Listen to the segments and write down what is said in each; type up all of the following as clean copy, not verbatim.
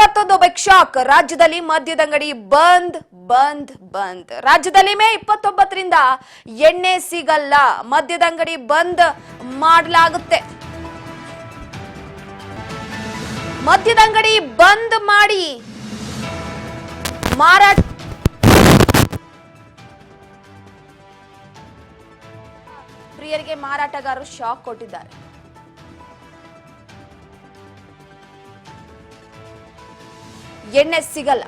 ಮತ್ತೊಂದು big shock. ರಾಜ್ಯದಲ್ಲಿ ಮದ್ಯದಂಗಡಿ ಬಂದ್ ಬಂದ್ ಬಂದ್. ರಾಜ್ಯದಲ್ಲಿ ಮೇ 29ರಿಂದ ಎಣ್ಣೆ ಸಿಗಲ್ಲ, ಮದ್ಯದಂಗಡಿ ಬಂದ್ ಮಾಡಲಾಗುತ್ತೆ. ಮದ್ಯದಂಗಡಿ ಬಂದ್ ಮಾಡಿ ಮಾರಾಟ ಪ್ರಿಯರಿಗೆ ಮಾರಾಟಗಾರರು ಶಾಕ್ ಕೊಟ್ಟಿದ್ದಾರೆ. ಎಣ್ಣೆ ಸಿಗಲ್ಲ.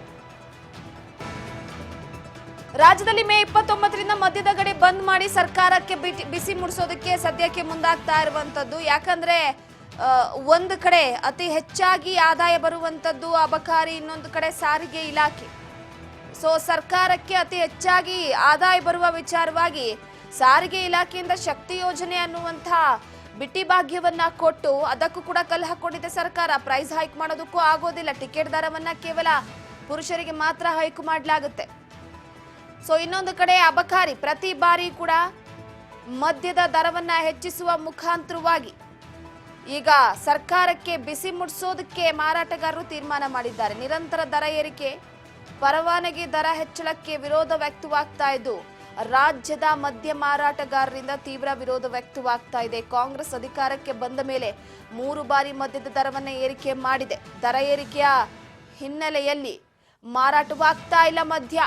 ರಾಜ್ಯದಲ್ಲಿ ಮೇ 29ರಿಂದ ಮದ್ಯದಂಗಡಿ ಬಂದ್ ಮಾಡಿ ಸರ್ಕಾರಕ್ಕೆ ಬಿಸಿ ಮುಡಿಸೋದಕ್ಕೆ ಸದ್ಯಕ್ಕೆ ಮುಂದಾಗ್ತಾ ಇರುವಂತದ್ದು. ಯಾಕಂದ್ರೆ ಒಂದು ಕಡೆ ಅತಿ ಹೆಚ್ಚಾಗಿ ಆದಾಯ ಬರುವಂತದ್ದು ಅಬಕಾರಿ, ಇನ್ನೊಂದು ಕಡೆ ಸಾರಿಗೆ ಇಲಾಖೆ. ಸೊ ಸರ್ಕಾರಕ್ಕೆ ಅತಿ ಹೆಚ್ಚಾಗಿ ಆದಾಯ ಬರುವ ವಿಚಾರವಾಗಿ ಸಾರಿಗೆ ಇಲಾಖೆಯಿಂದ ಶಕ್ತಿ ಯೋಜನೆ ಅನ್ನುವಂತಹ ಬಿಟ್ಟಿ ಭಾಗ್ಯವನ್ನ ಕೊಟ್ಟು ಅದಕ್ಕೂ ಕೂಡ ಕಲ್ಲು ಹಾಕೊಂಡಿದೆ ಸರ್ಕಾರ. ಪ್ರೈಸ್ ಹೈಕ್ ಮಾಡೋದಕ್ಕೂ ಆಗೋದಿಲ್ಲ. ಟಿಕೆಟ್ ದರವನ್ನ ಕೇವಲ ಪುರುಷರಿಗೆ ಮಾತ್ರ ಹೈಕ್ ಮಾಡಲಾಗುತ್ತೆ. ಸೊ ಇನ್ನೊಂದು ಕಡೆ ಅಬಕಾರಿ ಪ್ರತಿ ಬಾರಿ ಕೂಡ ಮದ್ಯದ ದರವನ್ನ ಹೆಚ್ಚಿಸುವ ಮುಖಾಂತರವಾಗಿ ಈಗ ಸರ್ಕಾರಕ್ಕೆ ಬಿಸಿ ಮುಡಿಸೋದಕ್ಕೆ ಮಾರಾಟಗಾರರು ತೀರ್ಮಾನ ಮಾಡಿದ್ದಾರೆ. ನಿರಂತರ ದರ ಏರಿಕೆ, ಪರವಾನಗಿ ದರ ಹೆಚ್ಚಳಕ್ಕೆ ವಿರೋಧ ವ್ಯಕ್ತವಾಗ್ತಾ ಇದ್ದು ರಾಜ್ಯದ ಮದ್ಯ ಮಾರಾಟಗಾರರಿಂದ ತೀವ್ರ ವಿರೋಧ ವ್ಯಕ್ತವಾಗ್ತಾ ಇದೆ. ಕಾಂಗ್ರೆಸ್ ಅಧಿಕಾರಕ್ಕೆ ಬಂದ ಮೇಲೆ 3 ಬಾರಿ ಮದ್ಯದ ದರವನ್ನು ಏರಿಕೆ ಮಾಡಿದೆ. ದರ ಏರಿಕೆಯ ಹಿನ್ನೆಲೆಯಲ್ಲಿ ಮಾರಾಟವಾಗ್ತಾ ಇಲ್ಲ ಮದ್ಯ.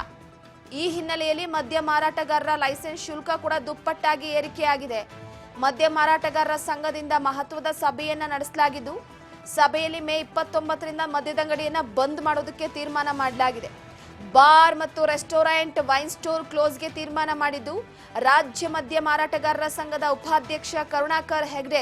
ಈ ಹಿನ್ನೆಲೆಯಲ್ಲಿ ಮದ್ಯ ಮಾರಾಟಗಾರರ ಲೈಸೆನ್ಸ್ ಶುಲ್ಕ ಕೂಡ ದುಪ್ಪಟ್ಟಾಗಿ ಏರಿಕೆಯಾಗಿದೆ. ಮದ್ಯ ಮಾರಾಟಗಾರರ ಸಂಘದಿಂದ ಮಹತ್ವದ ಸಭೆಯನ್ನ ನಡೆಸಲಾಗಿದ್ದು, ಸಭೆಯಲ್ಲಿ ಮೇ 29ರಿಂದ ಮದ್ಯದಂಗಡಿಯನ್ನ ಬಂದ್ ಮಾಡೋದಕ್ಕೆ ತೀರ್ಮಾನ ಮಾಡಲಾಗಿದೆ. ಬಾರ್ ಮತ್ತು ರೆಸ್ಟೋರೆಂಟ್, ವೈನ್ ಸ್ಟೋರ್ ಕ್ಲೋಸ್ಗೆ ತೀರ್ಮಾನ ಮಾಡಿದ್ದು ರಾಜ್ಯ ಮದ್ಯ ಮಾರಾಟಗಾರರ ಸಂಘದ ಉಪಾಧ್ಯಕ್ಷ ಕರುಣಾಕರ್ ಹೆಗ್ಡೆ